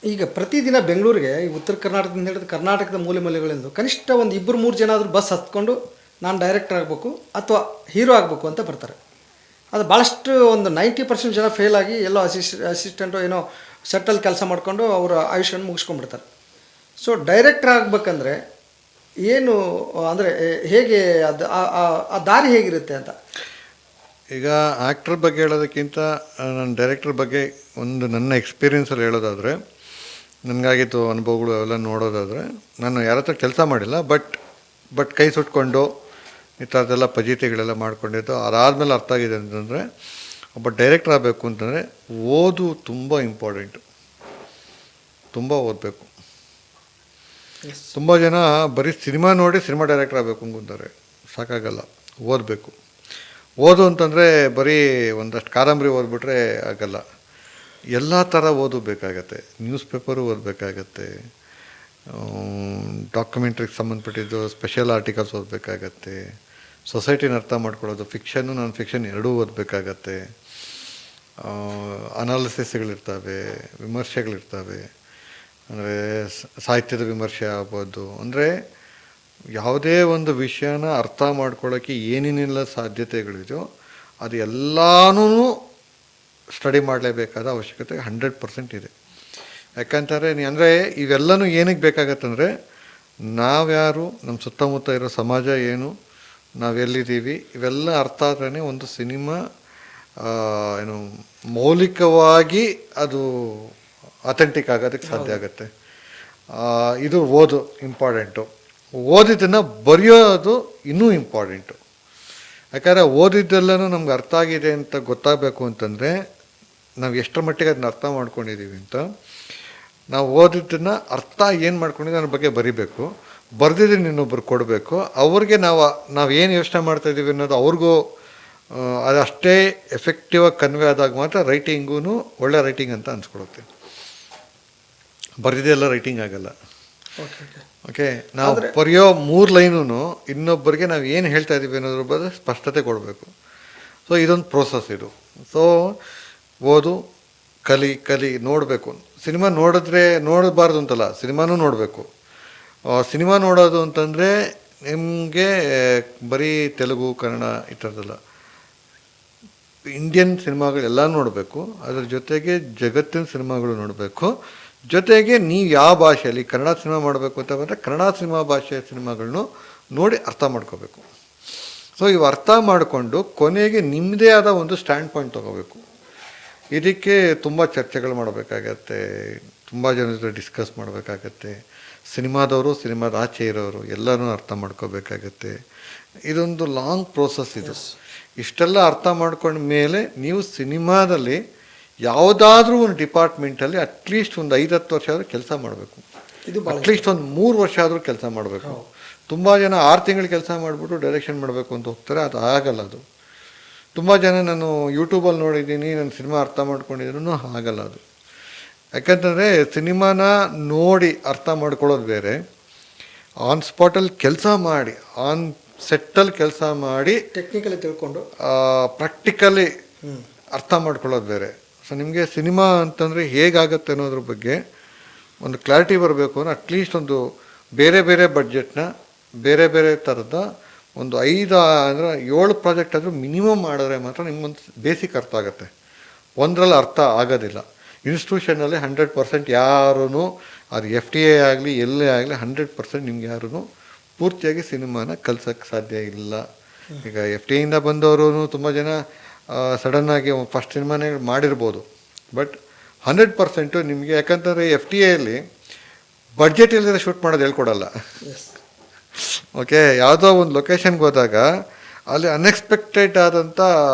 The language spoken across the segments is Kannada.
ಈಗ ಪ್ರತಿದಿನ ಬೆಂಗಳೂರಿಗೆ ಈ ಉತ್ತರ ಕರ್ನಾಟಕದಿಂದ ಹಿಡಿದು ಕರ್ನಾಟಕದ ಮೂಲೆ ಮೂಲೆಗಳಿಂದ ಕನಿಷ್ಠ ಒಂದು 2-3 ಜನ ಆದರೂ ಬಸ್ ಹತ್ಕೊಂಡು ನಾನು ಡೈರೆಕ್ಟರ್ ಆಗಬೇಕು ಅಥವಾ ಹೀರೋ ಆಗಬೇಕು ಅಂತ ಬರ್ತಾರೆ. ಅದು ಭಾಳಷ್ಟು ಒಂದು 90% ಜನ ಫೇಲ್ ಆಗಿ ಎಲ್ಲೋ ಅಸಿಸ್ಟೆಂಟೋ ಏನೋ ಸೆಟ್ಟಲ್ಲಿ ಕೆಲಸ ಮಾಡಿಕೊಂಡು ಅವರ ಆಯುಷ್ಯವನ್ನು ಮುಗಿಸ್ಕೊಂಡ್ಬಿಡ್ತಾರೆ. ಸೊ ಡೈರೆಕ್ಟರ್ ಆಗಬೇಕಂದ್ರೆ ಏನು ಅಂದರೆ ಹೇಗೆ ಅದು ಆ ದಾರಿ ಹೇಗಿರುತ್ತೆ ಅಂತ? ಈಗ ಆ್ಯಕ್ಟ್ರ್ ಬಗ್ಗೆ ಹೇಳೋದಕ್ಕಿಂತ ನಾನು ಡೈರೆಕ್ಟರ್ ಬಗ್ಗೆ ಒಂದು ನನ್ನ ಎಕ್ಸ್ಪೀರಿಯೆನ್ಸಲ್ಲಿ ಹೇಳೋದಾದರೆ, ನನಗಾಗಿತ್ತು ಅನುಭವಗಳು ಅವೆಲ್ಲ ನೋಡೋದಾದರೆ, ನಾನು ಯಾರ ಹತ್ರ ಕೆಲಸ ಮಾಡಿಲ್ಲ, ಬಟ್ ಕೈ ಸುಟ್ಕೊಂಡು ಈ ಥರದ್ದೆಲ್ಲ ಫಜೀತಿಗಳೆಲ್ಲ ಮಾಡ್ಕೊಂಡಿದ್ದು ಅದಾದಮೇಲೆ ಅರ್ಥ ಆಗಿದೆ ಅಂತಂದರೆ, ಒಬ್ಬ ಡೈರೆಕ್ಟರ್ ಆಗಬೇಕು ಅಂತಂದರೆ ಓದು ತುಂಬ ಇಂಪಾರ್ಟೆಂಟು. ತುಂಬ ಓದಬೇಕು. ತುಂಬ ಜನ ಬರೀ ಸಿನಿಮಾ ನೋಡಿ ಸಿನಿಮಾ ಡೈರೆಕ್ಟರ್ ಆಗಬೇಕು ಅಂತಾರೆ. ಸಾಕಾಗಲ್ಲ, ಓದಬೇಕು. ಓದು ಅಂತಂದರೆ ಬರೀ ಒಂದಷ್ಟು ಕಾದಂಬರಿ ಓದ್ಬಿಟ್ರೆ ಆಗಲ್ಲ. ಎಲ್ಲ ಥರ ಓದಬೇಕಾಗತ್ತೆ. ನ್ಯೂಸ್ ಪೇಪರು ಓದಬೇಕಾಗತ್ತೆ, ಡಾಕ್ಯುಮೆಂಟ್ರಿಗೆ ಸಂಬಂಧಪಟ್ಟಿದ್ದು ಸ್ಪೆಷಲ್ ಆರ್ಟಿಕಲ್ಸ್ ಓದಬೇಕಾಗತ್ತೆ, ಸೊಸೈಟಿನ ಅರ್ಥ ಮಾಡ್ಕೊಳ್ಳೋದು, ಫಿಕ್ಷನ್ನು ನಾನ್ ಫಿಕ್ಷನ್ ಎರಡೂ ಓದಬೇಕಾಗತ್ತೆ, ಅನಾಲಿಸಿಸ್ಗಳಿರ್ತವೆ, ವಿಮರ್ಶೆಗಳಿರ್ತವೆ. ಅಂದರೆ ಸಾಹಿತ್ಯದ ವಿಮರ್ಶೆ ಆಗ್ಬೋದು. ಅಂದರೆ ಯಾವುದೇ ಒಂದು ವಿಷಯನ ಅರ್ಥ ಮಾಡ್ಕೊಳ್ಳೋಕ್ಕೆ ಏನೇನೆಲ್ಲ ಸಾಧ್ಯತೆಗಳಿದೆಯೋ ಅದು ಎಲ್ಲನೂ ಸ್ಟಡಿ ಮಾಡಲೇಬೇಕಾದ ಅವಶ್ಯಕತೆ 100% ಇದೆ. ಯಾಕಂತಾರೆ ಅಂದರೆ ಇವೆಲ್ಲನೂ ಏನಕ್ಕೆ ಬೇಕಾಗತ್ತಂದರೆ, ನಾವ್ಯಾರು, ನಮ್ಮ ಸುತ್ತಮುತ್ತ ಇರೋ ಸಮಾಜ ಏನು, ನಾವೆಲ್ಲಿದ್ದೀವಿ, ಇವೆಲ್ಲ ಅರ್ಥ ಆದ್ರೇ ಒಂದು ಸಿನಿಮಾ ಏನು ಮೌಲಿಕವಾಗಿ ಅದು ಅಥೆಂಟಿಕ್ ಆಗೋದಕ್ಕೆ ಸಾಧ್ಯ ಆಗುತ್ತೆ. ಇದು ಓದು ಇಂಪಾರ್ಟೆಂಟು. ಓದಿದ್ದನ್ನು ಬರೆಯೋದು ಇನ್ನೂ ಇಂಪಾರ್ಟೆಂಟು. ಯಾಕಂದರೆ ಓದಿದ್ದೆಲ್ಲನೂ ನಮ್ಗೆ ಅರ್ಥ ಆಗಿದೆ ಅಂತ ಗೊತ್ತಾಗಬೇಕು ಅಂತಂದರೆ ನಾವು ಎಷ್ಟರ ಮಟ್ಟಿಗೆ ಅದನ್ನ ಅರ್ಥ ಮಾಡ್ಕೊಂಡಿದ್ದೀವಿ ಅಂತ. ನಾವು ಓದಿದ್ದನ್ನು ಅರ್ಥ ಏನು ಮಾಡ್ಕೊಂಡಿದ್ದೀವಿ ಅದ್ರ ಬಗ್ಗೆ ಬರಿಬೇಕು. ಬರೆದಿದ್ದನ್ನು ಇನ್ನೊಬ್ರು ಕೊಡಬೇಕು. ಅವ್ರಿಗೆ ನಾವು ಏನು ಯೋಚನೆ ಮಾಡ್ತಾಯಿದ್ದೀವಿ ಅನ್ನೋದು ಅವ್ರಿಗೂ ಅದಷ್ಟೇ ಎಫೆಕ್ಟಿವ್ ಆಗಿ ಕನ್ವೆ ಆದಾಗ ಮಾತ್ರ ರೈಟಿಂಗೂ ಒಳ್ಳೆ ರೈಟಿಂಗ್ ಅಂತ ಅನ್ಸ್ಕೊಳುತ್ತೆ. ಬರೆದಿದ್ದೆಲ್ಲ ರೈಟಿಂಗ್ ಆಗಲ್ಲ. ಓಕೆ, ನಾವು ಬರೆಯೋ 3 ಲೈನೂ ಇನ್ನೊಬ್ಬರಿಗೆ ನಾವು ಏನು ಹೇಳ್ತಾ ಇದ್ದೀವಿ ಅನ್ನೋದ್ರ ಬಗ್ಗೆ ಸ್ಪಷ್ಟತೆ ಕೊಡಬೇಕು. ಸೊ ಇದೊಂದು ಪ್ರೋಸೆಸ್ ಇದು. ಸೊ ಓದು, ಕಲಿ ನೋಡಬೇಕು. ಸಿನಿಮಾ ನೋಡಬಾರ್ದು ಅಂತಲ್ಲ, ಸಿನಿಮಾನೂ ನೋಡಬೇಕು. ಸಿನಿಮಾ ನೋಡೋದು ಅಂತಂದರೆ ನಿಮಗೆ ಬರೀ ತೆಲುಗು, ಕನ್ನಡ ಈ ಥರದ್ದಲ್ಲ, ಇಂಡಿಯನ್ ಸಿನಿಮಾಗಳೆಲ್ಲ ನೋಡಬೇಕು. ಅದ್ರ ಜೊತೆಗೆ ಜಗತ್ತಿನ ಸಿನಿಮಾಗಳು ನೋಡಬೇಕು. ಜೊತೆಗೆ ನೀವು ಯಾವ ಭಾಷೆಯಲ್ಲಿ ಕನ್ನಡ ಸಿನಿಮಾ ಮಾಡಬೇಕು ಅಂತ ಬಂದರೆ ಕನ್ನಡ ಸಿನಿಮಾ ಭಾಷೆಯ ಸಿನಿಮಾಗಳನ್ನು ನೋಡಿ ಅರ್ಥ ಮಾಡ್ಕೋಬೇಕು. ಸೊ ಇವು ಅರ್ಥ ಮಾಡಿಕೊಂಡು ಕೊನೆಗೆ ನಿಮ್ಮದೇ ಆದ ಒಂದು ಸ್ಟ್ಯಾಂಡ್ ಪಾಯಿಂಟ್ ತೊಗೋಬೇಕು. ಇದಕ್ಕೆ ತುಂಬ ಚರ್ಚೆಗಳು ಮಾಡಬೇಕಾಗತ್ತೆ, ತುಂಬ ಜನ ಜೊತೆ ಡಿಸ್ಕಸ್ ಮಾಡಬೇಕಾಗತ್ತೆ. ಸಿನಿಮಾದವರು, ಸಿನಿಮಾದ ಆಚೆ ಇರೋರು ಎಲ್ಲರೂ ಅರ್ಥ ಮಾಡ್ಕೋಬೇಕಾಗತ್ತೆ. ಇದೊಂದು ಲಾಂಗ್ ಪ್ರೋಸೆಸ್ ಇದು. ಇಷ್ಟೆಲ್ಲ ಅರ್ಥ ಮಾಡ್ಕೊಂಡ ಮೇಲೆ ನೀವು ಸಿನಿಮಾದಲ್ಲಿ ಯಾವುದಾದ್ರೂ ಒಂದು ಡಿಪಾರ್ಟ್ಮೆಂಟಲ್ಲಿ ಅಟ್ಲೀಸ್ಟ್ ಒಂದು 5-10 ವರ್ಷ ಆದರೂ ಕೆಲಸ ಮಾಡಬೇಕು. ಅಟ್ಲೀಸ್ಟ್ ಒಂದು 3 ವರ್ಷ ಆದರೂ ಕೆಲಸ ಮಾಡಬೇಕು. ತುಂಬ ಜನ 6 ತಿಂಗಳು ಕೆಲಸ ಮಾಡಿಬಿಟ್ಟು ಡೈರೆಕ್ಷನ್ ಮಾಡಬೇಕು ಅಂತ ಹೋಗ್ತಾರೆ. ಅದು ಆಗಲ್ಲ. ಅದು ತುಂಬ ಜನ ನಾನು ಯೂಟ್ಯೂಬಲ್ಲಿ ನೋಡಿದ್ದೀನಿ, ನಾನು ಸಿನಿಮಾ ಅರ್ಥ ಮಾಡ್ಕೊಂಡಿದ್ರು ಆಗಲ್ಲ ಅದು. ಯಾಕಂತಂದರೆ ಸಿನಿಮಾನ ನೋಡಿ ಅರ್ಥ ಮಾಡ್ಕೊಳ್ಳೋದು ಬೇರೆ, ಆನ್ ಸ್ಪಾಟಲ್ಲಿ ಕೆಲಸ ಮಾಡಿ, ಆನ್ ಸೆಟ್ಟಲ್ಲಿ ಕೆಲಸ ಮಾಡಿ ಟೆಕ್ನಿಕಲಿ ತಿಳ್ಕೊಂಡು ಪ್ರಾಕ್ಟಿಕಲಿ ಅರ್ಥ ಮಾಡ್ಕೊಳ್ಳೋದು ಬೇರೆ. ಸೊ ನಿಮಗೆ ಸಿನಿಮಾ ಅಂತಂದರೆ ಹೇಗಾಗತ್ತೆ ಅನ್ನೋದ್ರ ಬಗ್ಗೆ ಒಂದು ಕ್ಲಾರಿಟಿ ಬರಬೇಕು ಅಂದರೆ ಅಟ್ಲೀಸ್ಟ್ ಒಂದು ಬೇರೆ ಬೇರೆ ಬಡ್ಜೆಟ್ನ ಬೇರೆ ಥರದ ಒಂದು 7 ಪ್ರಾಜೆಕ್ಟ್ ಆದರೂ ಮಿನಿಮಮ್ ಮಾಡಿದ್ರೆ ಮಾತ್ರ ನಿಮ್ಗೊಂದು ಬೇಸಿಕ್ ಅರ್ಥ ಆಗುತ್ತೆ. ಒಂದರಲ್ಲಿ ಅರ್ಥ ಆಗೋದಿಲ್ಲ. ಇನ್ಸ್ಟಿಟ್ಯೂಷನಲ್ಲಿ 100% ಯಾರೂ, ಅದು FTA ಆಗಲಿ ಎಲ್ಲೇ ಆಗಲಿ 100% ನಿಮ್ಗೆ ಯಾರೂ ಪೂರ್ತಿಯಾಗಿ ಸಿನಿಮಾನ ಕಲ್ಸೋಕ್ಕೆ ಸಾಧ್ಯ ಇಲ್ಲ. ಈಗ FTA ಬಂದವರು ತುಂಬ ಜನ ಸಡನ್ನಾಗಿ ಫಸ್ಟ್ ಸಿನಿಮಾನೇ ಮಾಡಿರ್ಬೋದು, ಬಟ್ 100% ನಿಮಗೆ, ಯಾಕಂತಂದರೆ FTAಯಲ್ಲಿ ಬಡ್ಜೆಟ್ ಇಲ್ಲದೆ ಶೂಟ್ ಮಾಡೋದು ಹೇಳ್ಕೊಡಲ್ಲ. ಓಕೆ, ಯಾವುದೋ ಒಂದು ಲೊಕೇಶನ್ಗೆ ಹೋದಾಗ ಅಲ್ಲಿ ಅನ್ಎಕ್ಸ್ಪೆಕ್ಟೆಡ್ ಆದಂಥ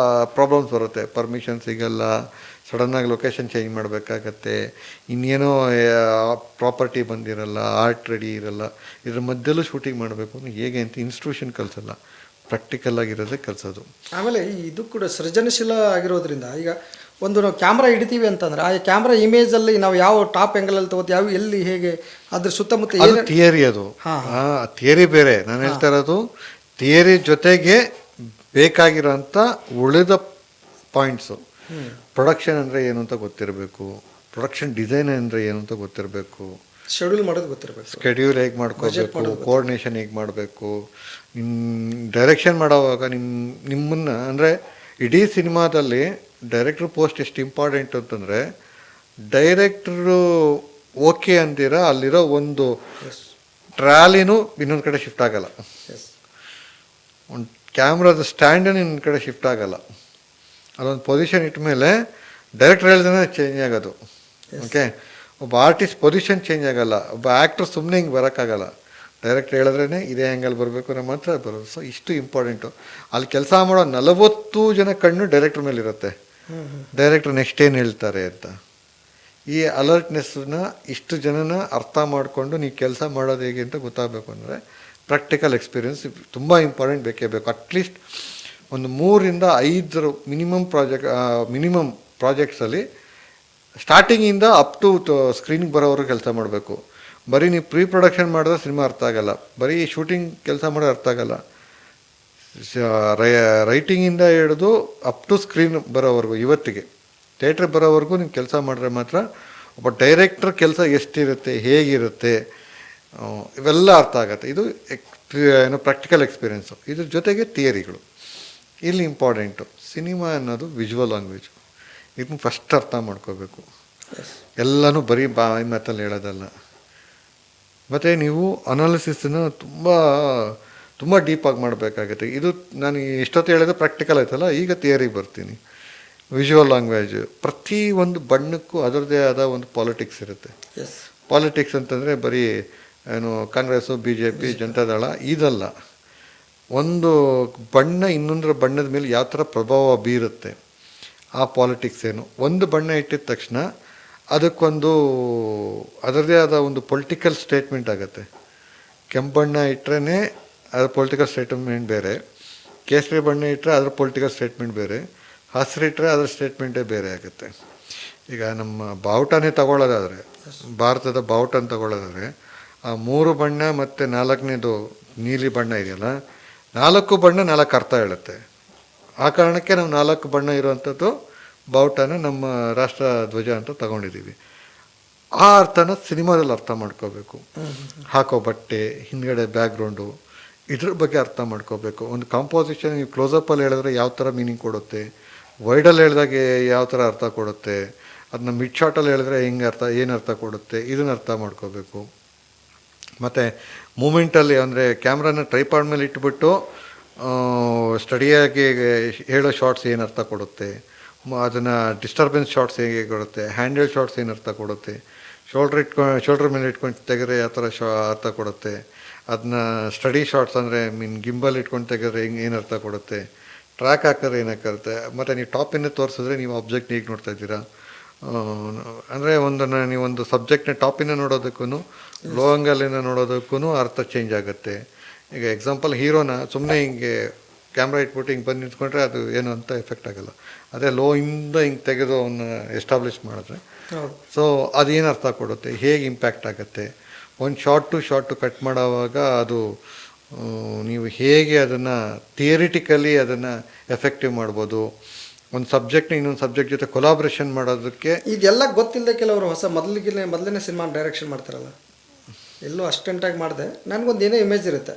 ಪ್ರಾಬ್ಲಮ್ಸ್ ಬರುತ್ತೆ. ಪರ್ಮಿಷನ್ ಸಿಗಲ್ಲ, ಸಡನ್ನಾಗಿ ಲೊಕೇಶನ್ ಚೇಂಜ್ ಮಾಡಬೇಕಾಗತ್ತೆ, ಇನ್ನೇನೋ ಪ್ರಾಪರ್ಟಿ ಬಂದಿರಲ್ಲ, ಆರ್ಟ್ ರೆಡಿ ಇರಲ್ಲ. ಇದ್ರ ಮಧ್ಯಲ್ಲೂ ಶೂಟಿಂಗ್ ಮಾಡಬೇಕು ಅಂದರೆ ಹೇಗೆ ಅಂತ ಇನ್ಸ್ಟಿಟ್ಯೂಷನ್ ಕಲಿಸಲ್ಲ, ಪ್ರಾಕ್ಟಿಕಲ್ ಆಗಿರೋದೇ ಕಲಿಸೋದು. ಆಮೇಲೆ ಇದು ಕೂಡ ಸೃಜನಶೀಲ ಆಗಿರೋದ್ರಿಂದ ಈಗ ಒಂದು ನಾವು ಕ್ಯಾಮ್ರಾ ಹಿಡಿತೀವಿ ಅಂತಂದರೆ ಆ ಕ್ಯಾಮ್ರಾ ಇಮೇಜಲ್ಲಿ ನಾವು ಯಾವ ಟಾಪ್ ಆ್ಯಂಗಲಲ್ಲಿ ತೊಗೋತೀವಿ, ಯಾವ ಎಲ್ಲಿ ಹೇಗೆ ಅದ್ರ ಸುತ್ತಮುತ್ತ ಅದು ಥಿಯರಿ. ಅದು ಥಿಯರಿ ಬೇರೆ. ನಾನು ಹೇಳ್ತಾ ಇರೋದು ಥಿಯರಿ ಜೊತೆಗೆ ಬೇಕಾಗಿರೋಂಥ ಉಳಿದ ಪಾಯಿಂಟ್ಸು. ಪ್ರೊಡಕ್ಷನ್ ಅಂದರೆ ಏನು ಅಂತ ಗೊತ್ತಿರಬೇಕು, ಪ್ರೊಡಕ್ಷನ್ ಡಿಸೈನ್ ಅಂದರೆ ಏನು ಅಂತ ಗೊತ್ತಿರಬೇಕು, ಶೆಡ್ಯೂಲ್ ಮಾಡೋದು ಗೊತ್ತಿರಬೇಕು, ಸ್ಕೆಡ್ಯೂಲ್ ಹೇಗೆ ಮಾಡ್ಕೋಬೇಕು, ಕೋಆರ್ಡಿನೇಷನ್ ಹೇಗೆ ಮಾಡಬೇಕು, ನಿಮ್ಮ ಡೈರೆಕ್ಷನ್ ಮಾಡೋವಾಗ ನಿಮ್ಮನ್ನು ಅಂದರೆ ಇಡೀ ಸಿನಿಮಾದಲ್ಲಿ ಡೈರೆಕ್ಟ್ರ್ ಪೋಸ್ಟ್ ಎಷ್ಟು ಇಂಪಾರ್ಟೆಂಟ್ ಅಂತಂದರೆ ಡೈರೆಕ್ಟ್ರು ಓಕೆ ಅಂತೀರ ಅಲ್ಲಿರೋ ಒಂದು ಟ್ರಾಲಿನೂ ಇನ್ನೊಂದು ಕಡೆ ಶಿಫ್ಟ್ ಆಗಲ್ಲ, ಎಸ್ ಒಂದು ಕ್ಯಾಮ್ರಾದ ಸ್ಟ್ಯಾಂಡನ್ನು ಇನ್ನೊಂದು ಕಡೆ ಶಿಫ್ಟ್ ಆಗಲ್ಲ. ಅದೊಂದು ಪೊಸಿಷನ್ ಇಟ್ಟ ಮೇಲೆ ಡೈರೆಕ್ಟ್ರ್ ಹೇಳ್ದೇ ಚೇಂಜ್ ಆಗೋದು. ಓಕೆ, ಒಬ್ಬ ಆರ್ಟಿಸ್ಟ್ ಪೊಸಿಷನ್ ಚೇಂಜ್ ಆಗಲ್ಲ, ಒಬ್ಬ ಆ್ಯಕ್ಟ್ರ್ ಸುಮ್ಮನೆ ಹಿಂಗೆ ಬರೋಕ್ಕಾಗಲ್ಲ, ಡೈರೆಕ್ಟ್ರ್ ಹೇಳಿದ್ರೇ ಇದೇ ಆ್ಯಂಗಲ್ ಬರಬೇಕು ನಮ್ಮ ಮಾತ್ರ ಬರೋದು. ಸೊ ಇಷ್ಟು ಇಂಪಾರ್ಟೆಂಟು. ಅಲ್ಲಿ ಕೆಲಸ ಮಾಡೋ 40 ಜನ ಕಣ್ಣು ಡೈರೆಕ್ಟ್ರ್ ಮೇಲೆ ಇರುತ್ತೆ, ಡೈರೆಕ್ಟ್ರ್ ನೆಕ್ಸ್ಟ್ ಏನು ಹೇಳ್ತಾರೆ ಅಂತ. ಈ ಅಲರ್ಟ್ನೆಸ್ನ ಇಷ್ಟು ಜನನ ಅರ್ಥ ಮಾಡಿಕೊಂಡು ನೀವು ಕೆಲಸ ಮಾಡೋದು ಹೇಗೆ ಅಂತ ಗೊತ್ತಾಗಬೇಕು ಅಂದರೆ ಪ್ರಾಕ್ಟಿಕಲ್ ಎಕ್ಸ್ಪೀರಿಯನ್ಸ್ ತುಂಬ ಇಂಪಾರ್ಟೆಂಟ್ ಬೇಕೇ ಬೇಕು. ಅಟ್ಲೀಸ್ಟ್ ಒಂದು 3 ರಿಂದ 5 ಮಿನಿಮಮ್ ಪ್ರಾಜೆಕ್ಟ್ಸಲ್ಲಿ ಸ್ಟಾರ್ಟಿಂಗಿಂದ ಅಪ್ ಟು ಸ್ಕ್ರೀನಿಗೆ ಬರೋವರೆಗೂ ಕೆಲಸ ಮಾಡಬೇಕು. ಬರೀ ನೀವು ಪ್ರೀ ಪ್ರೊಡಕ್ಷನ್ ಮಾಡಿದ್ರೆ ಸಿನಿಮಾ ಅರ್ಥ ಆಗಲ್ಲ, ಬರೀ ಶೂಟಿಂಗ್ ಕೆಲಸ ಮಾಡೋದು ಅರ್ಥ ಆಗಲ್ಲ. ರೈಟಿಂಗಿಂದ ಹಿಡಿದು ಅಪ್ ಟು ಸ್ಕ್ರೀನ್ ಬರೋವರೆಗೂ, ಇವತ್ತಿಗೆ ಥಿಯೇಟ್ರ್ ಬರೋವರೆಗೂ ನೀವು ಕೆಲಸ ಮಾಡಿದ್ರೆ ಮಾತ್ರ ಒಬ್ಬ ಡೈರೆಕ್ಟ್ರ್ ಕೆಲಸ ಎಷ್ಟಿರುತ್ತೆ, ಹೇಗಿರುತ್ತೆ, ಇವೆಲ್ಲ ಅರ್ಥ ಆಗುತ್ತೆ. ಇದು ಏನು ಪ್ರಾಕ್ಟಿಕಲ್ ಎಕ್ಸ್ಪೀರಿಯೆನ್ಸು. ಇದ್ರ ಜೊತೆಗೆ ಥಿಯರಿಗಳು ಇಲ್ಲಿ ಇಂಪಾರ್ಟೆಂಟು. ಸಿನಿಮಾ ಅನ್ನೋದು ವಿಜುವಲ್ ಲ್ಯಾಂಗ್ವೇಜು, ಇದನ್ನು ಫಸ್ಟ್ ಅರ್ಥ ಮಾಡ್ಕೋಬೇಕು. ಎಲ್ಲನೂ ಬರೀ ಬಾಯಿ ಮಾತಲ್ಲಿ ಹೇಳೋದಲ್ಲ. ಮತ್ತು ನೀವು ಅನಾಲಿಸಿಸನ್ನು ತುಂಬ ಡೀಪಾಗಿ ಮಾಡಬೇಕಾಗುತ್ತೆ. ಇದು ನಾನು ಎಷ್ಟೊತ್ತು ಹೇಳಿದ್ರೆ ಪ್ರಾಕ್ಟಿಕಲ್ ಆಯ್ತಲ್ಲ, ಈಗ ಥಿಯರಿಗೆ ಬರ್ತೀನಿ. ವಿಜುವಲ್ ಲ್ಯಾಂಗ್ವೇಜ್, ಪ್ರತಿ ಒಂದು ಬಣ್ಣಕ್ಕೂ ಅದರದ್ದೇ ಆದ ಒಂದು ಪಾಲಿಟಿಕ್ಸ್ ಇರುತ್ತೆ. ಪಾಲಿಟಿಕ್ಸ್ ಅಂತಂದರೆ ಬರೀ ಏನು ಕಾಂಗ್ರೆಸ್ಸು, BJP, ಜನತಾದಳ ಇದಲ್ಲ. ಒಂದು ಬಣ್ಣ ಇನ್ನೊಂದರ ಬಣ್ಣದ ಮೇಲೆ ಯಾವ ಥರ ಪ್ರಭಾವ ಬೀರುತ್ತೆ, ಆ ಪಾಲಿಟಿಕ್ಸ್ ಏನು. ಒಂದು ಬಣ್ಣ ಇಟ್ಟಿದ ತಕ್ಷಣ ಅದಕ್ಕೊಂದು ಅದರದೇ ಆದ ಒಂದು ಪೊಲಿಟಿಕಲ್ ಸ್ಟೇಟ್ಮೆಂಟ್ ಆಗುತ್ತೆ. ಕೆಂಪು ಬಣ್ಣ ಇಟ್ಟರೆ ಅದರ ಪೊಲಿಟಿಕಲ್ ಸ್ಟೇಟ್ಮೆಂಟ್ ಬೇರೆ, ಕೇಸರಿ ಬಣ್ಣ ಇಟ್ಟರೆ ಅದರ ಪೊಲಿಟಿಕಲ್ ಸ್ಟೇಟ್ಮೆಂಟ್ ಬೇರೆ, ಹಸಿರು ಇಟ್ಟರೆ ಅದರ ಸ್ಟೇಟ್ಮೆಂಟೇ ಬೇರೆ ಆಗುತ್ತೆ. ಈಗ ನಮ್ಮ ಬಾವುಟನೇ ತಗೊಳ್ಳೋದಾದರೆ, ಭಾರತದ ಬಾವುಟನ ತಗೊಳ್ಳೋದಾದರೆ ಆ 3 ಬಣ್ಣ ಮತ್ತು 4ನೇದು ನೀಲಿ ಬಣ್ಣ ಇದೆಯಲ್ಲ, 4 ಬಣ್ಣ 4 ಅರ್ಥ ಹೇಳುತ್ತೆ. ಆ ಕಾರಣಕ್ಕೆ ನಾವು 4 ಬಣ್ಣ ಇರುವಂಥದ್ದು ಬಾವುಟನ ನಮ್ಮ ರಾಷ್ಟ್ರ ಧ್ವಜ ಅಂತ ತಗೊಂಡಿದ್ದೀವಿ. ಆ ಅರ್ಥನ ಸಿನಿಮಾದಲ್ಲಿ ಅರ್ಥ ಮಾಡ್ಕೋಬೇಕು. ಹಾಕೋ ಬಟ್ಟೆ, ಹಿಂದ್ಗಡೆ ಬ್ಯಾಕ್ಗ್ರೌಂಡು, ಇದ್ರ ಬಗ್ಗೆ ಅರ್ಥ ಮಾಡ್ಕೋಬೇಕು. ಒಂದು ಕಾಂಪೋಸಿಷನ್ ನೀವು ಕ್ಲೋಸಪ್ಪಲ್ಲಿ ಹೇಳಿದ್ರೆ ಯಾವ ಥರ ಮೀನಿಂಗ್ ಕೊಡುತ್ತೆ, ವೈಡಲ್ಲಿ ಹೇಳಿದಾಗೆ ಯಾವ ಥರ ಅರ್ಥ ಕೊಡುತ್ತೆ, ಅದನ್ನ ಮಿಡ್ ಶಾರ್ಟಲ್ಲಿ ಹೇಳಿದ್ರೆ ಹೆಂಗೆ ಏನು ಅರ್ಥ ಕೊಡುತ್ತೆ, ಇದನ್ನು ಅರ್ಥ ಮಾಡ್ಕೋಬೇಕು. ಮತ್ತು ಮೂಮೆಂಟಲ್ಲಿ ಅಂದರೆ ಕ್ಯಾಮ್ರಾನ ಟ್ರೈಪಾಡ್ ಮೇಲೆ ಇಟ್ಬಿಟ್ಟು ಸ್ಟಡಿಯಾಗಿ ಹೇಳೋ ಶಾರ್ಟ್ಸ್ ಏನು ಅರ್ಥ ಕೊಡುತ್ತೆ, ಅದನ್ನು ಡಿಸ್ಟರ್ಬೆನ್ಸ್ ಶಾರ್ಟ್ಸ್ ಹೇಗೆ ಕೊಡುತ್ತೆ, ಹ್ಯಾಂಡಲ್ ಶಾರ್ಟ್ಸ್ ಏನು ಅರ್ಥ ಕೊಡುತ್ತೆ, ಶೋಲ್ಡ್ರ್ ಮೇಲೆ ಇಟ್ಕೊಂಡು ತೆಗೆದ್ರೆ ಯಾವ ಥರ ಅರ್ಥ ಕೊಡುತ್ತೆ, ಅದನ್ನ ಸ್ಟಡಿ ಶಾರ್ಟ್ಸ್ ಅಂದರೆ ಗಿಂಬಲ್ ಇಟ್ಕೊಂಡು ತೆಗೆದ್ರೆ ಏನು ಅರ್ಥ ಕೊಡುತ್ತೆ, ಟ್ರ್ಯಾಕ್ ಹಾಕಿದ್ರೆ ಏನಾಗುತ್ತೆ. ಮತ್ತು ನೀವು ಟಾಪಿಂದ ತೋರಿಸಿದ್ರೆ ನೀವು ಆಬ್ಜೆಕ್ಟ್ ಹೇಗೆ ನೋಡ್ತಾ ಇದ್ದೀರಾ, ಅಂದರೆ ನೀವೊಂದು ಸಬ್ಜೆಕ್ಟ್ನ ಟಾಪಿಂದ ನೋಡೋದಕ್ಕೂ ಲೋ ಆ್ಯಂಗಲಿಂದ ನೋಡೋದಕ್ಕೂ ಅರ್ಥ ಚೇಂಜ್ ಆಗುತ್ತೆ. ಈಗ ಎಕ್ಸಾಂಪಲ್ ಹೀರೋನ ಸುಮ್ಮನೆ ಹಿಂಗೆ ಕ್ಯಾಮ್ರಾ ಇಟ್ಬಿಟ್ಟು ಹಿಂಗೆ ಬಂದು ನಿಂತ್ಕೊಂಡ್ರೆ ಅದು ಏನು ಅಂತ ಎಫೆಕ್ಟ್ ಆಗೋಲ್ಲ. ಅದೇ ಲೋ ಇಂದ ಹಿಂಗೆ ತೆಗೆದು ಅವನ್ನ ಎಸ್ಟಾಬ್ಲಿಷ್ ಮಾಡಿದ್ರೆ ಸೊ ಅದೇನು ಅರ್ಥ ಕೊಡುತ್ತೆ, ಹೇಗೆ ಇಂಪ್ಯಾಕ್ಟ್ ಆಗುತ್ತೆ. ಒಂದು ಶಾರ್ಟು ಕಟ್ ಮಾಡೋವಾಗ ಅದು ನೀವು ಹೇಗೆ ಅದನ್ನು ಥಿಯರಿಟಿಕಲಿ ಅದನ್ನು ಎಫೆಕ್ಟಿವ್ ಮಾಡ್ಬೋದು. ಒಂದು ಸಬ್ಜೆಕ್ಟ್ನ ಇನ್ನೊಂದು ಸಬ್ಜೆಕ್ಟ್ ಜೊತೆ ಕೊಲಾಬ್ರೇಷನ್ ಮಾಡೋದಕ್ಕೆ ಇದೆಲ್ಲ ಗೊತ್ತಿಲ್ಲದೆ ಕೆಲವರು ಹೊಸ ಮೊದಲನೇ ಸಿನಿಮಾ ಡೈರೆಕ್ಷನ್ ಮಾಡ್ತಾರಲ್ಲ, ಎಲ್ಲೂ ಅಸ್ಟೆಂಟಾಗಿ ಮಾಡಿದೆ ನನಗೊಂದು ಏನೋ ಇಮೇಜ್ ಇರುತ್ತೆ.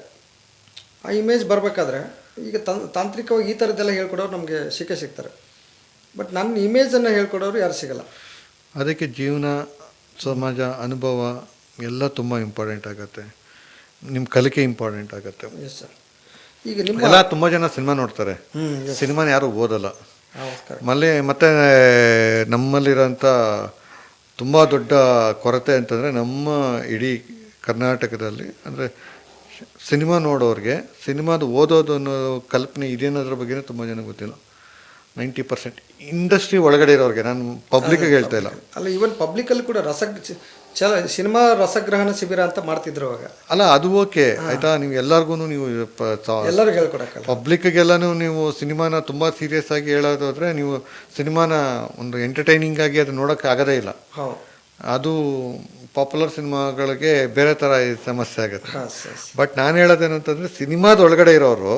ಆ ಇಮೇಜ್ ಬರಬೇಕಾದ್ರೆ ಈಗ ತಾಂತ್ರಿಕವಾಗಿ ಈ ಥರದ್ದೆಲ್ಲ ಹೇಳ್ಕೊಡೋರು ನಮಗೆ ಸಿಗ್ತಾರೆ. ಬಟ್ ನನ್ನ ಇಮೇಜನ್ನು ಹೇಳ್ಕೊಡೋರು ಯಾರು ಸಿಗಲ್ಲ. ಅದಕ್ಕೆ ಜೀವನ, ಸಮಾಜ, ಅನುಭವ ಎಲ್ಲ ತುಂಬ ಇಂಪಾರ್ಟೆಂಟ್ ಆಗುತ್ತೆ. ನಿಮ್ಮ ಕಲಿಕೆ ಇಂಪಾರ್ಟೆಂಟ್ ಆಗುತ್ತೆ. Yes sir. ಈಗ ನಿಮ್ಮ ಎಲ್ಲ ತುಂಬ ಜನ ಸಿನಿಮಾ ನೋಡ್ತಾರೆ, ಸಿನಿಮಾನ ಯಾರು ಓದಲ್ಲ. ಮತ್ತೆ ನಮ್ಮಲ್ಲಿರೋಂಥ ತುಂಬ ದೊಡ್ಡ ಕೊರತೆ ಅಂತಂದರೆ ನಮ್ಮ ಇಡೀ ಕರ್ನಾಟಕದಲ್ಲಿ ಅಂದರೆ ಸಿನಿಮಾ ನೋಡೋರಿಗೆ ಸಿನಿಮಾದ ಓದೋದು ಅನ್ನೋ ಕಲ್ಪನೆ ಇದೇನೋದ್ರ ಬಗ್ಗೆನೇ ತುಂಬ ಜನ ಗೊತ್ತಿಲ್ಲ. 90% ಇಂಡಸ್ಟ್ರಿ ಒಳಗಡೆ ಇರೋರಿಗೆ, ನಾನು ಪಬ್ಲಿಕ್ಗೆ ಹೇಳ್ತಾ ಇಲ್ಲ. ಅಲ್ಲ, ಈವನ್ ಪಬ್ಲಿಕಲ್ಲಿ ಕೂಡ ಸಿನಿಮಾ ರಸಗ್ರಹಣ ಶಿಬಿರ ಅಂತ ಮಾಡ್ತಿದ್ರು ಅವಾಗ. ಅಲ್ಲ, ಅದು ಓಕೆ ಆಯಿತಾ. ನೀವು ಎಲ್ಲರಿಗೂ ನೀವು ಎಲ್ಲರಿಗೂ ಹೇಳ್ಕೊಡಕ್ಕಲ್ಲ. ಪಬ್ಲಿಕ್ಗೆಲ್ಲನೂ ನೀವು ಸಿನಿಮಾನ ತುಂಬ ಸೀರಿಯಸ್ ಆಗಿ ಹೇಳೋದಾದ್ರೆ ನೀವು ಸಿನಿಮಾನ ಒಂದು ಎಂಟರ್ಟೈನಿಂಗ್ ಆಗಿ ಅದು ನೋಡೋಕ್ಕೆ ಆಗೋದೇ ಇಲ್ಲ. ಅದು ಪಾಪ್ಯುಲರ್ ಸಿನಿಮಾಗಳಿಗೆ ಬೇರೆ ಥರ ಸಮಸ್ಯೆ ಆಗುತ್ತೆ. ಬಟ್ ನಾನು ಹೇಳೋದೇನಂತಂದರೆ ಸಿನಿಮಾದ ಒಳಗಡೆ ಇರೋರು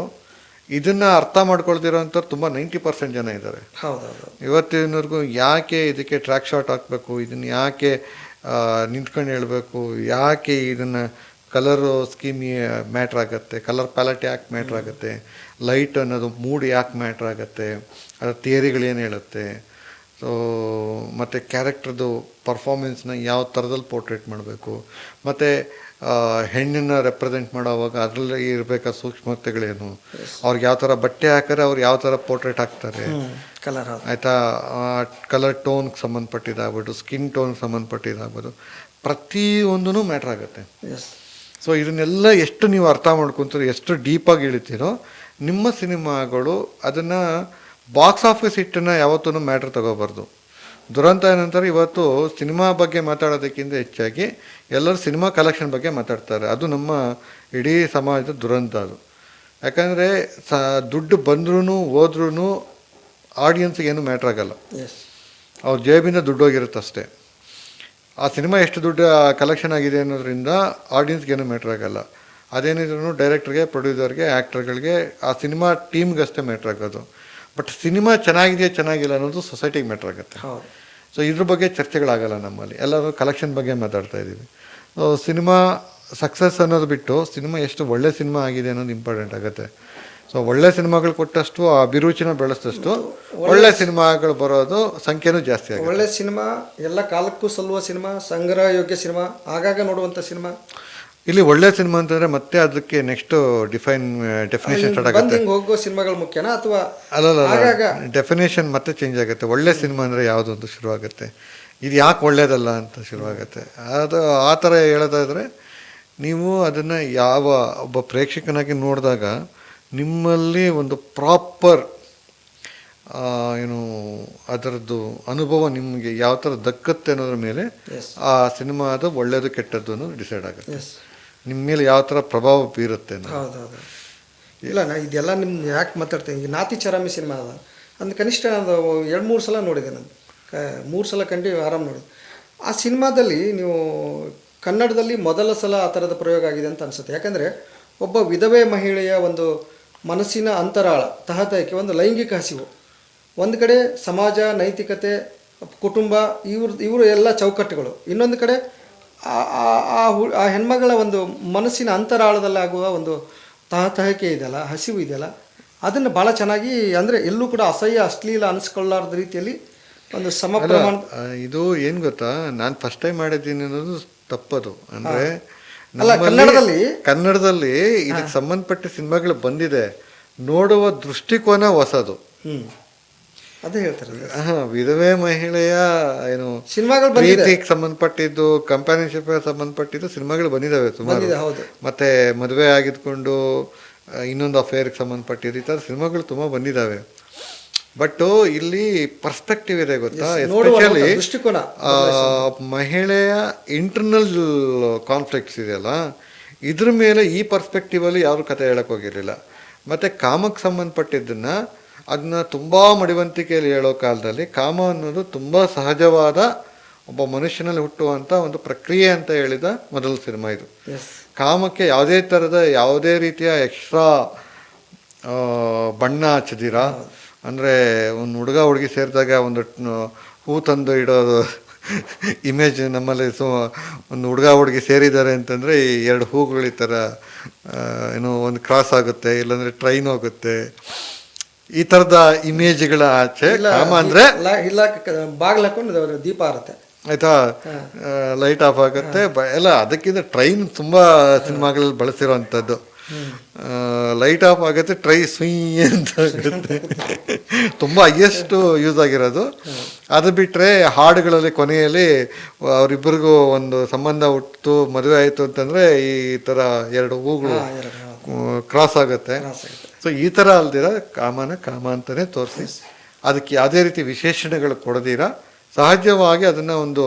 ಇದನ್ನು ಅರ್ಥ ಮಾಡ್ಕೊಳ್ದಿರೋಂಥವ್ರು ತುಂಬ 90% ಜನ ಇದ್ದಾರೆ. ಹೌದೌದು. ಇವತ್ತಿನವರೆಗೂ ಯಾಕೆ ಇದಕ್ಕೆ ಟ್ರ್ಯಾಕ್ ಶಾಟ್ ಹಾಕಬೇಕು, ಇದನ್ನು ಯಾಕೆ ನಿಂತ್ಕೊಂಡು ಹೇಳಬೇಕು, ಯಾಕೆ ಇದನ್ನು ಕಲರು ಸ್ಕೀಮ್ ಮ್ಯಾಟ್ರ್ ಆಗುತ್ತೆ, ಕಲರ್ ಪ್ಯಾಲೆಟ್ ಯಾಕೆ ಮ್ಯಾಟ್ರ್ ಆಗುತ್ತೆ, ಲೈಟ್ ಅನ್ನೋದು ಮೂಡ್ ಯಾಕೆ ಮ್ಯಾಟ್ರ್ ಆಗುತ್ತೆ, ಅದರ ಥಿಯರಿಗಳೇನು ಹೇಳುತ್ತೆ, ಸೊ ಮತ್ತು ಕ್ಯಾರೆಕ್ಟರ್ದು ಪರ್ಫಾರ್ಮೆನ್ಸ್ನ ಯಾವ ಥರದಲ್ಲಿ ಪೋರ್ಟ್ರೇಟ್ ಮಾಡಬೇಕು, ಮತ್ತು ಹೆಣ್ಣನ್ನು ರೆಪ್ರೆಸೆಂಟ್ ಮಾಡೋವಾಗ ಅದರಲ್ಲಿ ಇರಬೇಕಾದ ಸೂಕ್ಷ್ಮತೆಗಳೇನು, ಅವ್ರಿಗೆ ಯಾವ ಥರ ಬಟ್ಟೆ ಹಾಕಿದ್ರೆ ಅವ್ರು ಯಾವ ಥರ ಪೋರ್ಟ್ರೇಟ್ ಹಾಕ್ತಾರೆ, ಕಲರ್ ಆಯಿತಾ, ಕಲರ್ ಟೋನ್ಗೆ ಸಂಬಂಧಪಟ್ಟಿದ್ದಾಗ್ಬೋದು, ಸ್ಕಿನ್ ಟೋನ್ಗೆ ಸಂಬಂಧಪಟ್ಟಿದ್ದಾಗ್ಬೋದು, ಪ್ರತಿಯೊಂದೂ ಮ್ಯಾಟ್ರ್ ಆಗುತ್ತೆ. ಸೊ ಇದನ್ನೆಲ್ಲ ಎಷ್ಟು ನೀವು ಅರ್ಥ ಮಾಡ್ಕೊತೀರೋ, ಎಷ್ಟು ಡೀಪಾಗಿ ಇಳಿತೀರೋ, ನಿಮ್ಮ ಸಿನಿಮಾಗಳು ಅದನ್ನು ಬಾಕ್ಸ್ ಆಫೀಸ್ ಹಿಟ್ಟನ್ನು ಯಾವತ್ತೂ ಮ್ಯಾಟ್ರ್ ತಗೋಬಾರ್ದು. ದುರಂತ ಏನಂತಾರೆ, ಇವತ್ತು ಸಿನಿಮಾ ಬಗ್ಗೆ ಮಾತಾಡೋದಕ್ಕಿಂತ ಹೆಚ್ಚಾಗಿ ಎಲ್ಲರೂ ಸಿನಿಮಾ ಕಲೆಕ್ಷನ್ ಬಗ್ಗೆ ಮಾತಾಡ್ತಾರೆ. ಅದು ನಮ್ಮ ಇಡೀ ಸಮಾಜದ ದುರಂತ ಅದು. ಯಾಕಂದರೆ ದುಡ್ಡು ಬಂದ್ರೂ ಹೋದ್ರೂ ಆಡಿಯನ್ಸ್ಗೆ ಏನು ಮ್ಯಾಟ್ರ್ ಆಗಲ್ಲ, ಅವ್ರ ಜೇಬಿಂದ ದುಡ್ಡು ಹೋಗಿರುತ್ತೆ ಅಷ್ಟೇ. ಆ ಸಿನಿಮಾ ಎಷ್ಟು ದುಡ್ಡು ಕಲೆಕ್ಷನ್ ಆಗಿದೆ ಅನ್ನೋದ್ರಿಂದ ಆಡಿಯನ್ಸ್ಗೇನು ಮ್ಯಾಟ್ರ್ ಆಗಲ್ಲ. ಅದೇನಿದ್ರು ಡೈರೆಕ್ಟರ್ಗೆ, ಪ್ರೊಡ್ಯೂಸರ್ಗೆ, ಆ್ಯಕ್ಟರ್ಗಳಿಗೆ, ಆ ಸಿನಿಮಾ ಟೀಮ್ಗೆ ಅಷ್ಟೇ ಮ್ಯಾಟ್ರ್ ಆಗೋದು. ಬಟ್ ಸಿನಿಮಾ ಚೆನ್ನಾಗಿದೆಯಾ ಚೆನ್ನಾಗಿಲ್ಲ ಅನ್ನೋದು ಸೊಸೈಟಿಗೆ ಮ್ಯಾಟ್ರ್ ಆಗುತ್ತೆ. ಸೊ ಇದ್ರ ಬಗ್ಗೆ ಚರ್ಚೆಗಳಾಗಲ್ಲ ನಮ್ಮಲ್ಲಿ, ಎಲ್ಲರೂ ಕಲೆಕ್ಷನ್ ಬಗ್ಗೆ ಮಾತಾಡ್ತಾ ಇದ್ದೀವಿ. ಸೊ ಸಿನಿಮಾ ಸಕ್ಸಸ್ ಅನ್ನೋದು ಬಿಟ್ಟು ಸಿನಿಮಾ ಎಷ್ಟು ಒಳ್ಳೆ ಸಿನಿಮಾ ಆಗಿದೆ ಅನ್ನೋದು ಇಂಪಾರ್ಟೆಂಟ್ ಆಗುತ್ತೆ. ಸೊ ಒಳ್ಳೆ ಸಿನಿಮಾಗಳು ಕೊಟ್ಟಷ್ಟು, ಆ ಅಭಿರುಚಿನ ಬೆಳೆಸಿದಷ್ಟು ಒಳ್ಳೆ ಸಿನಿಮಾಗಳು ಬರೋದು ಸಂಖ್ಯೆನೂ ಜಾಸ್ತಿ ಆಗುತ್ತೆ. ಒಳ್ಳೆ ಸಿನಿಮಾ, ಎಲ್ಲ ಕಾಲಕ್ಕೂ ಸಲ್ಲುವ ಸಿನಿಮಾ, ಸಂಗ್ರಹ ಯೋಗ್ಯ ಸಿನಿಮಾ, ಆಗಾಗ ನೋಡುವಂಥ ಸಿನಿಮಾ. ಇಲ್ಲಿ ಒಳ್ಳೆ ಸಿನಿಮಾ ಅಂತಂದರೆ ಮತ್ತೆ ಅದಕ್ಕೆ ನೆಕ್ಸ್ಟ್ ಡೆಫಿನೇಷನ್ ಸ್ಟಾರ್ಟ್ ಆಗುತ್ತೆ. ಹೋಗೋ ಸಿನಿಮಾಗಳು ಮುಖ್ಯನಾ ಅಥವಾ ಅಲ್ಲ, ಡೆಫಿನೇಷನ್ ಮತ್ತೆ ಚೇಂಜ್ ಆಗುತ್ತೆ. ಒಳ್ಳೆ ಸಿನಿಮಾ ಅಂದರೆ ಯಾವುದು ಅಂತ ಶುರುವಾಗುತ್ತೆ, ಇದು ಯಾಕೆ ಒಳ್ಳೇದಲ್ಲ ಅಂತ ಶುರುವಾಗುತ್ತೆ. ಅದು ಆ ಥರ ಹೇಳೋದಾದರೆ ನೀವು ಅದನ್ನು ಯಾವ ಒಬ್ಬ ಪ್ರೇಕ್ಷಕನಾಗಿ ನೋಡಿದಾಗ ನಿಮ್ಮಲ್ಲಿ ಒಂದು ಪ್ರಾಪರ್ ಏನು ಅದರದ್ದು ಅನುಭವ ನಿಮಗೆ ಯಾವ ಥರ ದಕ್ಕತ್ತೆ ಅನ್ನೋದ್ರ ಮೇಲೆ ಆ ಸಿನಿಮಾದ ಒಳ್ಳೆಯದು ಕೆಟ್ಟದ್ದು ಅನ್ನೋದು ಡಿಸೈಡ್ ಆಗುತ್ತೆ. ನಿಮ್ಮ ಮೇಲೆ ಯಾವ ಥರ ಪ್ರಭಾವ ಬೀರುತ್ತೆ ಅನ್ನೋದು. ಹೌದೌದು. ಇಲ್ಲ, ನಾ ಇದೆಲ್ಲ ನಿಮ್ಮ ಯಾಕೆ ಮಾತಾಡ್ತೀನಿ, ಈಗ ನಾತಿ ಚರಾಮಿ ಸಿನಿಮಾ ಅದ, ಅಂದು ಕನಿಷ್ಠ ಒಂದು 2-3 ಸಲ ನೋಡಿದೆ ನಾನು. 3 ಸಲ ಕಂಡು ಆರಾಮ್ ನೋಡಿದೆ. ಆ ಸಿನಿಮಾದಲ್ಲಿ ನೀವು ಕನ್ನಡದಲ್ಲಿ ಮೊದಲ ಸಲ ಆ ಥರದ ಪ್ರಯೋಗ ಆಗಿದೆ ಅಂತ ಅನಿಸುತ್ತೆ. ಯಾಕಂದರೆ ಒಬ್ಬ ವಿಧವೆ ಮಹಿಳೆಯ ಒಂದು ಮನಸ್ಸಿನ ಅಂತರಾಳ, ತಹತಹಕ್ಕೆ ಒಂದು ಲೈಂಗಿಕ ಹಸಿವು, ಒಂದು ಕಡೆ ಸಮಾಜ, ನೈತಿಕತೆ, ಕುಟುಂಬ, ಇವರು ಎಲ್ಲ ಚೌಕಟ್ಟುಗಳು, ಇನ್ನೊಂದು ಕಡೆ ಆ ಹೆಣ್ಮಗಳ ಒಂದು ಮನಸ್ಸಿನ ಅಂತರಾಳದಲ್ಲಾಗುವ ಒಂದು ತಹತಹಕೆ ಇದೆಯಲ್ಲ, ಹಸಿವು ಇದೆಯಲ್ಲ, ಅದನ್ನು ಭಾಳ ಚೆನ್ನಾಗಿ, ಅಂದರೆ ಎಲ್ಲೂ ಕೂಡ ಅಸಹ್ಯ, ಅಶ್ಲೀಲ ಅನಿಸ್ಕೊಳ್ಳಾರ್ದ ರೀತಿಯಲ್ಲಿ ಒಂದು ಸಮ ಪ್ರಮಾಣ. ಇದು ಏನು ಗೊತ್ತಾ, ನಾನು ಫಸ್ಟ್ ಟೈಮ್ ಮಾಡಿದ್ದೀನಿ ಅನ್ನೋದು ತಪ್ಪದು. ಅಂದರೆ ಅಲ್ಲ, ಕನ್ನಡದಲ್ಲಿ ಇದಕ್ಕೆ ಸಂಬಂಧಪಟ್ಟ ಸಿನಿಮಾಗಳು ಬಂದಿದೆ, ನೋಡುವ ದೃಷ್ಟಿಕೋನ ಹೊಸದು. ಅದೇ ಹೇಳ್ತಾರೆ. ವಿಧವೆ ಮಹಿಳೆಯ ಏನು ಸಿನಿಮಾಗಳು ಪ್ರೀತಿಗೆ ಸಂಬಂಧಪಟ್ಟಿದ್ದು, ಕಂಪ್ಯಾನಿಯನ್ಶಿಪ್ ಸಂಬಂಧಪಟ್ಟಿದ್ದು ಸಿನಿಮಾಗಳು ಬಂದಿದ್ದಾವೆ ಸುಮಾರು. ಮತ್ತೆ ಮದುವೆ ಆಗಿದ್ಕೊಂಡು ಇನ್ನೊಂದು ಅಫೇರ್ಗೆ ಸಂಬಂಧಪಟ್ಟಿದ್ದು ಈ ಥರ ಸಿನಿಮಾಗಳು ತುಂಬ ಬಂದಿದ್ದಾವೆ. ಬಟ್ ಇಲ್ಲಿ ಪರ್ಸ್ಪೆಕ್ಟಿವ್ ಇದೆ ಗೊತ್ತಾ, ಎಸ್ಪೆಷಲಿ ಮಹಿಳೆಯ ಇಂಟರ್ನಲ್ ಕಾನ್ಫ್ಲಿಕ್ಟ್ಸ್ ಇದೆಯಲ್ಲ, ಇದ್ರ ಮೇಲೆ ಈ ಪರ್ಸ್ಪೆಕ್ಟಿವಲ್ಲಿ ಯಾರು ಕತೆ ಹೇಳಕ್ಕೆ ಹೋಗಿರಲಿಲ್ಲ. ಮತ್ತು ಕಾಮಕ್ಕೆ ಸಂಬಂಧಪಟ್ಟಿದ್ದನ್ನು ಅದನ್ನ ತುಂಬ ಮಡಿವಂತಿಕೆಯಲ್ಲಿ ಹೇಳೋ ಕಾಲದಲ್ಲಿ ಕಾಮ ಅನ್ನೋದು ತುಂಬ ಸಹಜವಾದ ಒಬ್ಬ ಮನುಷ್ಯನಲ್ಲಿ ಹುಟ್ಟುವಂಥ ಒಂದು ಪ್ರಕ್ರಿಯೆ ಅಂತ ಹೇಳಿದ ಮೊದಲ ಸಿನಿಮಾ ಇದು. ಕಾಮಕ್ಕೆ ಯಾವುದೇ ರೀತಿಯ ಎಕ್ಸ್ಟ್ರಾ ಬಣ್ಣ ಹಚ್ಚದಿರ, ಅಂದರೆ ಒಂದು ಹುಡುಗಿ ಸೇರಿದಾಗ ಒಂದು ಹೂ ತಂದು ಇಡೋದು ಇಮೇಜ್ ನಮ್ಮಲ್ಲಿ. ಒಂದು ಹುಡುಗಿ ಸೇರಿದ್ದಾರೆ ಅಂತಂದರೆ ಈ 2 ಹೂಗಳು ಈ ಥರ ಏನೋ ಒಂದು ಕ್ರಾಸ್ ಆಗುತ್ತೆ, ಇಲ್ಲಾಂದರೆ ಟ್ರೈನ್ ಹೋಗುತ್ತೆ, ಈ ಥರದ ಇಮೇಜ್ಗಳ ಆಚೆ ಕಾಮ ಅಂದರೆ ಇಲ್ಲ, ಬಾಗಿಲು ಹಾಕೊಂಡು ದೀಪ ಆರುತ್ತೆ, ಆಯಿತಾ, ಲೈಟ್ ಆಫ್ ಆಗುತ್ತೆ ಎಲ್ಲ. ಅದಕ್ಕಿಂತ ಟ್ರೈನ್ ತುಂಬ ಸಿನಿಮಾಗಳಲ್ಲಿ ಬಳಸಿರೋವಂಥದ್ದು. ಲೈಟ್ ಆಫ್ ಆಗುತ್ತೆ, ಟ್ರೈ ಸುಯ್ ಅಂತ ಆಗುತ್ತೆ, ತುಂಬ ಹೈಯೆಸ್ಟ್ ಯೂಸ್ ಆಗಿರೋದು. ಅದು ಬಿಟ್ಟರೆ ಹಾಡುಗಳಲ್ಲಿ ಕೊನೆಯಲ್ಲಿ ಅವರಿಬ್ಬರಿಗೂ ಒಂದು ಸಂಬಂಧ ಹುಟ್ಟು ಮದುವೆ ಆಯಿತು ಅಂತಂದರೆ ಈ ಥರ 2 ಹೂಗಳು ಕ್ರಾಸ್ ಆಗುತ್ತೆ. ಸೊ ಈ ಥರ ಅಲ್ದಿರ ಕಾಮ ಅಂತಲೇ ತೋರಿಸಿ, ಅದಕ್ಕೆ ಯಾವುದೇ ರೀತಿ ವಿಶೇಷಣೆಗಳು ಕೊಡದಿರ ಸಹಜವಾಗಿ ಅದನ್ನು ಒಂದು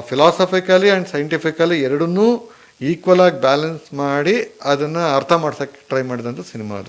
ಫಿಲಾಸಫಿಕಲಿ ಆ್ಯಂಡ್ ಸೈಂಟಿಫಿಕಲಿ ಎರಡನ್ನೂ ಈಕ್ವಲ್ ಆಗಿ ಬ್ಯಾಲೆನ್ಸ್ ಮಾಡಿ ಅದನ್ನು ಅರ್ಥ ಮಾಡ್ಸೋಕ್ಕೆ ಟ್ರೈ ಮಾಡಿದಂಥ ಸಿನಿಮಾ ಅದು.